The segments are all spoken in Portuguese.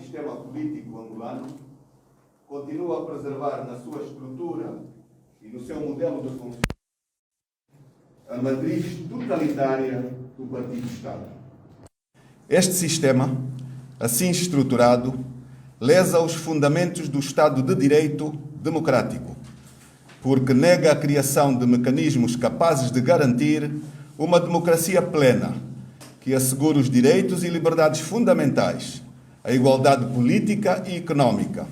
sistema político angolano continua a preservar na sua estrutura e no seu modelo de funcionamento a matriz totalitária do Partido-Estado. Este sistema, assim estruturado, lesa os fundamentos do Estado de Direito democrático, porque nega a criação de mecanismos capazes de garantir uma democracia plena, que assegure os direitos e liberdades fundamentais, a igualdade política e económica,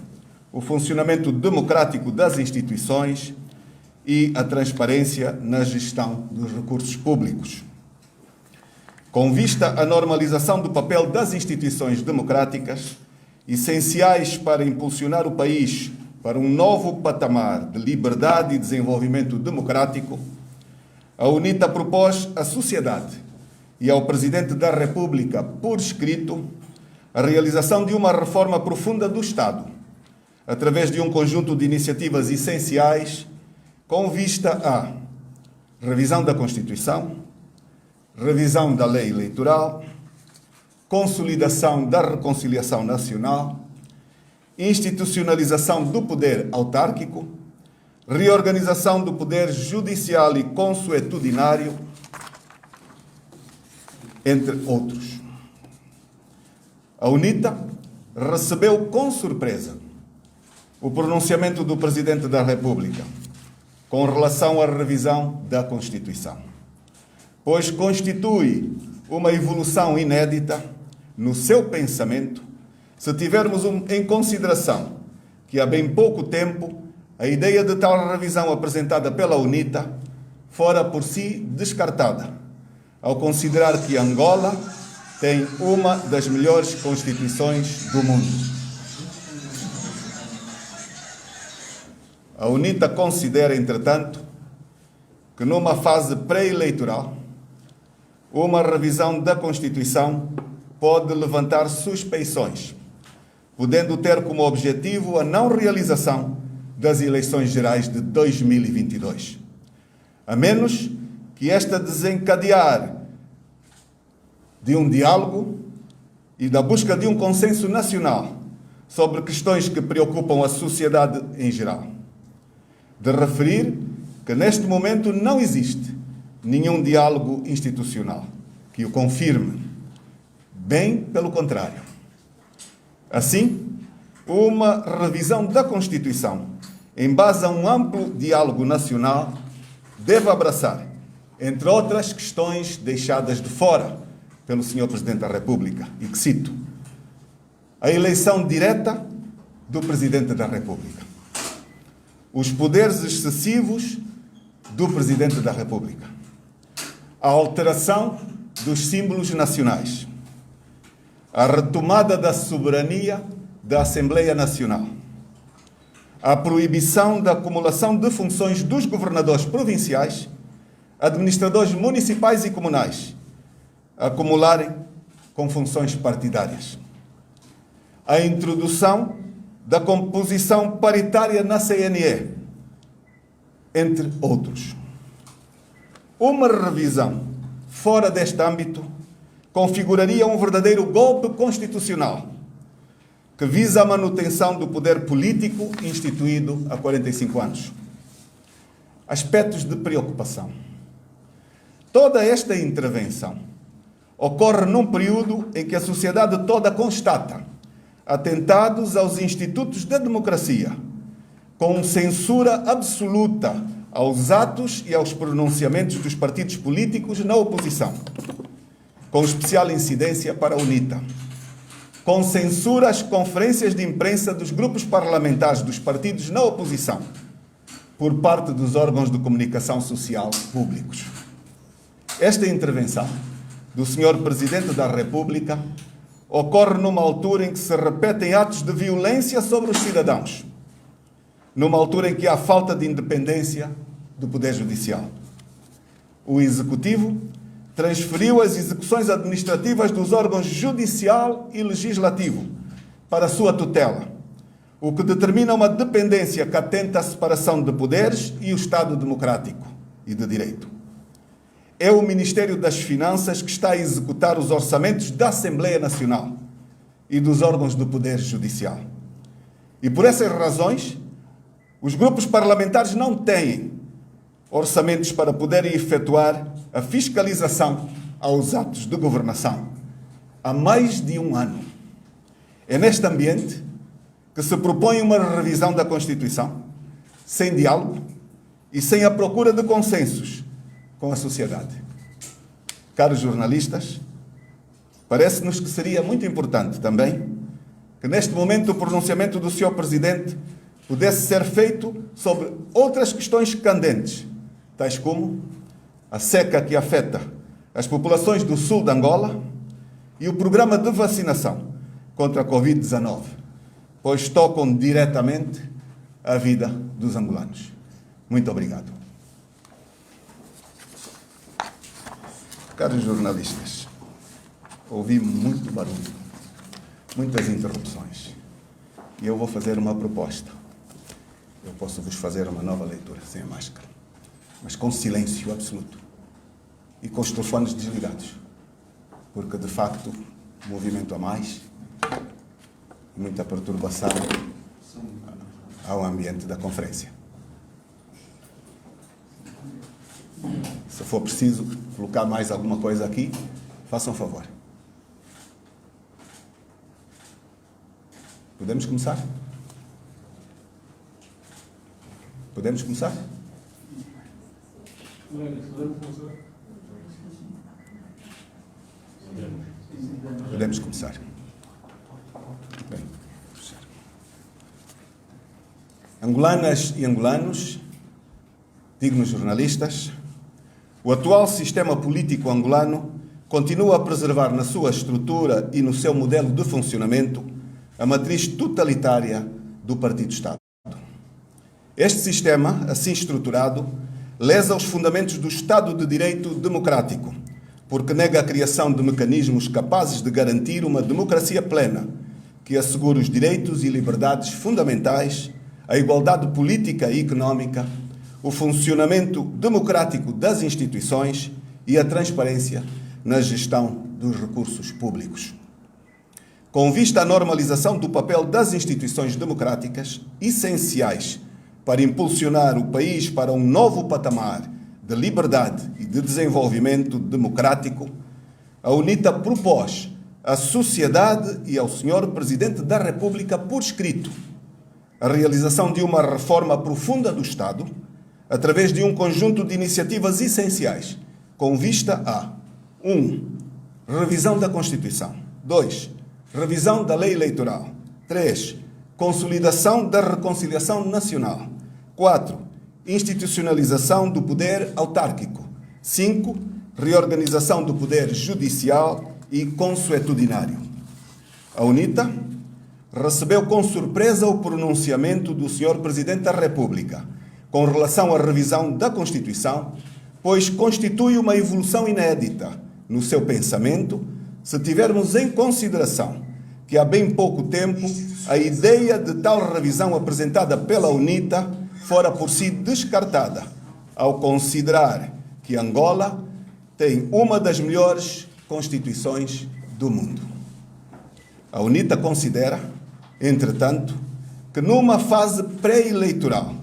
o funcionamento democrático das instituições e a transparência na gestão dos recursos públicos. Com vista à normalização do papel das instituições democráticas, essenciais para impulsionar o país para um novo patamar de liberdade e desenvolvimento democrático, a UNITA propôs à sociedade e ao Presidente da República, por escrito, a realização de uma reforma profunda do Estado, através de um conjunto de iniciativas essenciais com vista à revisão da Constituição, revisão da lei eleitoral, consolidação da reconciliação nacional, institucionalização do poder autárquico, reorganização do poder judicial e consuetudinário, entre outros. A UNITA recebeu com surpresa o pronunciamento do Presidente da República com relação à revisão da Constituição, pois constitui uma evolução inédita no seu pensamento, se tivermos em consideração que há bem pouco tempo a ideia de tal revisão apresentada pela UNITA fora por si descartada, ao considerar que Angola tem uma das melhores constituições do mundo. A UNITA considera, entretanto, que numa fase pré-eleitoral, uma revisão da Constituição pode levantar suspeições, podendo ter como objetivo a não realização das eleições gerais de 2022, a menos que esta desencadear de um diálogo e da busca de um consenso nacional sobre questões que preocupam a sociedade em geral. De referir que neste momento não existe nenhum diálogo institucional que o confirme. Bem pelo contrário. Assim, uma revisão da Constituição, em base a um amplo diálogo nacional, deve abraçar, entre outras questões deixadas de fora pelo Sr. Presidente da República, e que cito, a eleição direta do Presidente da República, os poderes excessivos do Presidente da República, a alteração dos símbolos nacionais, a retomada da soberania da Assembleia Nacional, a proibição da acumulação de funções dos governadores provinciais, administradores municipais e comunais, acumularem com funções partidárias, a introdução da composição paritária na CNE, entre outros. Uma revisão fora deste âmbito configuraria um verdadeiro golpe constitucional que visa a manutenção do poder político instituído há 45 anos. Aspectos de preocupação. Toda esta intervenção ocorre num período em que a sociedade toda constata atentados aos institutos da democracia, com censura absoluta aos atos e aos pronunciamentos dos partidos políticos na oposição, com especial incidência para a UNITA, com censura às conferências de imprensa dos grupos parlamentares dos partidos na oposição, por parte dos órgãos de comunicação social públicos. Esta intervenção do Sr. Presidente da República ocorre numa altura em que se repetem atos de violência sobre os cidadãos, numa altura em que há falta de independência do Poder Judicial. O Executivo transferiu as execuções administrativas dos órgãos judicial e legislativo para a sua tutela, o que determina uma dependência que atenta à separação de poderes e o Estado democrático e de direito. É o Ministério das Finanças que está a executar os orçamentos da Assembleia Nacional, e dos órgãos do Poder Judicial. E por essas razões, os grupos parlamentares não têm orçamentos para poderem efetuar a fiscalização aos atos de governação há mais de um ano. É neste ambiente que se propõe uma revisão da Constituição, sem diálogo e sem a procura de consensos com a sociedade. Caros jornalistas, parece-nos que seria muito importante também que neste momento o pronunciamento do Sr. Presidente pudesse ser feito sobre outras questões candentes, tais como a seca que afeta as populações do sul de Angola e o programa de vacinação contra a Covid-19, pois tocam diretamente a vida dos angolanos. Muito obrigado. Caros jornalistas, ouvi muito barulho, muitas interrupções, e eu vou fazer uma proposta. Eu posso vos fazer uma nova leitura sem a máscara, mas com silêncio absoluto e com os telefones desligados, porque de facto movimento a mais e muita perturbação ao ambiente da conferência. Se for preciso colocar mais alguma coisa aqui, façam favor. Podemos começar? Podemos começar? Podemos começar. Bem, angolanas e angolanos, dignos jornalistas, o atual sistema político angolano continua a preservar na sua estrutura e no seu modelo de funcionamento a matriz totalitária do Partido-Estado. Este sistema, assim estruturado, lesa os fundamentos do Estado de Direito democrático, porque nega a criação de mecanismos capazes de garantir uma democracia plena, que assegure os direitos e liberdades fundamentais, a igualdade política e económica, o funcionamento democrático das instituições e a transparência na gestão dos recursos públicos. Com vista à normalização do papel das instituições democráticas, essenciais para impulsionar o país para um novo patamar de liberdade e de desenvolvimento democrático, a UNITA propôs à sociedade e ao Sr. Presidente da República por escrito a realização de uma reforma profunda do Estado através de um conjunto de iniciativas essenciais com vista a 1. Revisão da Constituição. 2. Revisão da Lei Eleitoral. 3. Consolidação da reconciliação nacional. 4. Institucionalização do poder autárquico. 5. Reorganização do poder judicial e consuetudinário. A UNITA recebeu com surpresa o pronunciamento do Sr. Presidente da República com relação à revisão da Constituição, pois constitui uma evolução inédita no seu pensamento, se tivermos em consideração que há bem pouco tempo a ideia de tal revisão apresentada pela UNITA fora por si descartada, ao considerar que Angola tem uma das melhores constituições do mundo. A UNITA considera, entretanto, que numa fase pré-eleitoral,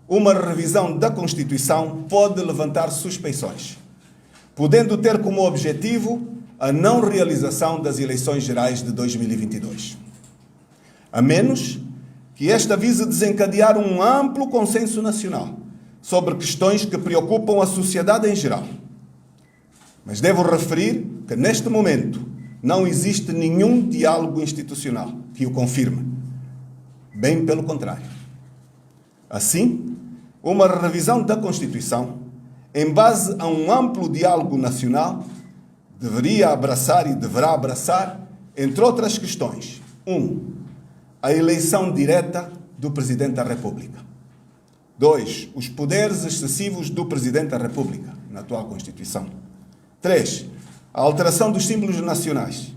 uma revisão da Constituição pode levantar suspeições, podendo ter como objetivo a não realização das eleições gerais de 2022. A menos que esta vise desencadear um amplo consenso nacional sobre questões que preocupam a sociedade em geral. Mas devo referir que, neste momento, não existe nenhum diálogo institucional que o confirme. Bem pelo contrário. Assim, uma revisão da Constituição, em base a um amplo diálogo nacional, deveria abraçar e deverá abraçar, entre outras questões, 1. A eleição direta do Presidente da República. 2. Os poderes excessivos do Presidente da República, na atual Constituição. 3. A alteração dos símbolos nacionais.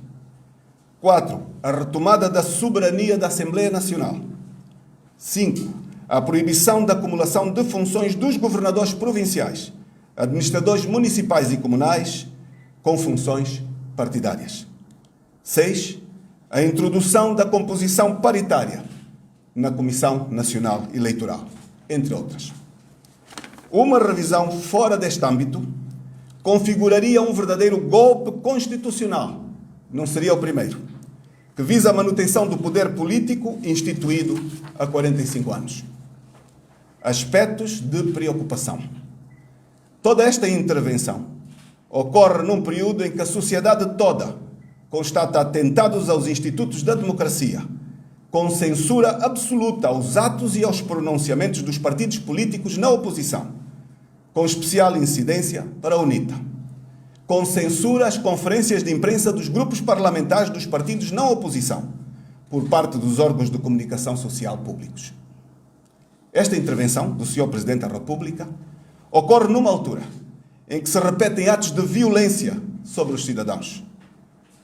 4. A retomada da soberania da Assembleia Nacional. 5. A proibição da acumulação de funções dos governadores provinciais, administradores municipais e comunais com funções partidárias. 6. a introdução da composição paritária na Comissão Nacional Eleitoral, entre outras. Uma revisão fora deste âmbito configuraria um verdadeiro golpe constitucional, não seria o primeiro, que visa a manutenção do poder político instituído há 45 anos. Aspectos de preocupação. Toda esta intervenção ocorre num período em que a sociedade toda constata atentados aos institutos da democracia, com censura absoluta aos atos e aos pronunciamentos dos partidos políticos na oposição, com especial incidência para a UNITA, com censura às conferências de imprensa dos grupos parlamentares dos partidos na oposição, por parte dos órgãos de comunicação social públicos. Esta intervenção do Sr. Presidente da República ocorre numa altura em que se repetem atos de violência sobre os cidadãos.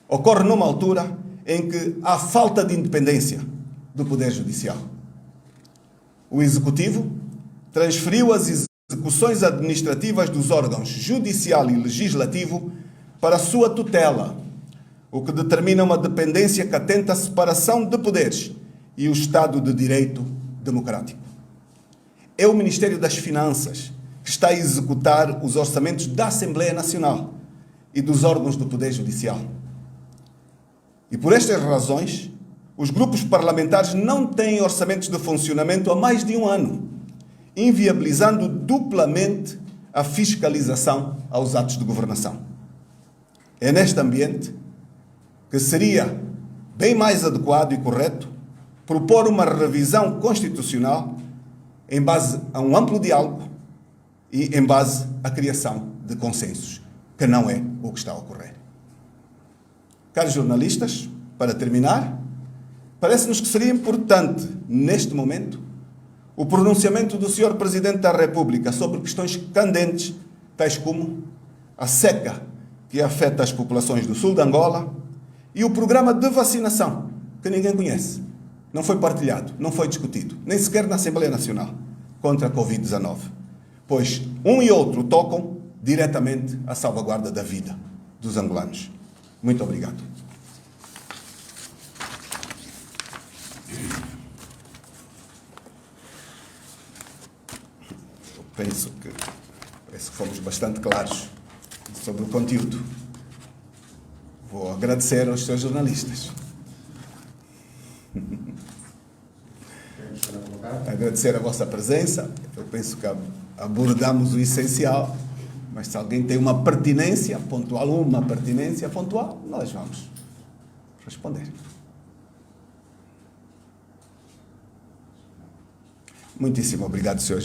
Ocorre numa altura em que há falta de independência do Poder Judicial. O Executivo transferiu as execuções administrativas dos órgãos Judicial e Legislativo para a sua tutela, o que determina uma dependência que atenta à separação de poderes e o Estado de Direito democrático. É o Ministério das Finanças que está a executar os orçamentos da Assembleia Nacional e dos órgãos do Poder Judicial. E por estas razões, os grupos parlamentares não têm orçamentos de funcionamento há mais de um ano, inviabilizando duplamente a fiscalização aos atos de governação. É neste ambiente que seria bem mais adequado e correto propor uma revisão constitucional em base a um amplo diálogo e em base à criação de consensos, que não é o que está a ocorrer. Caros jornalistas, para terminar, parece-nos que seria importante, neste momento, o pronunciamento do Sr. Presidente da República sobre questões candentes, tais como a seca que afeta as populações do sul de Angola e o programa de vacinação, que ninguém conhece, não foi partilhado, não foi discutido, nem sequer na Assembleia Nacional, contra a Covid-19. Pois um e outro tocam diretamente à salvaguarda da vida dos angolanos. Muito obrigado. Eu penso que fomos bastante claros sobre o conteúdo. Vou agradecer aos seus jornalistas. Agradecer a vossa presença. Eu penso que abordamos o essencial, mas se alguém tem uma pertinência pontual, nós vamos responder. Muitíssimo obrigado, Sr.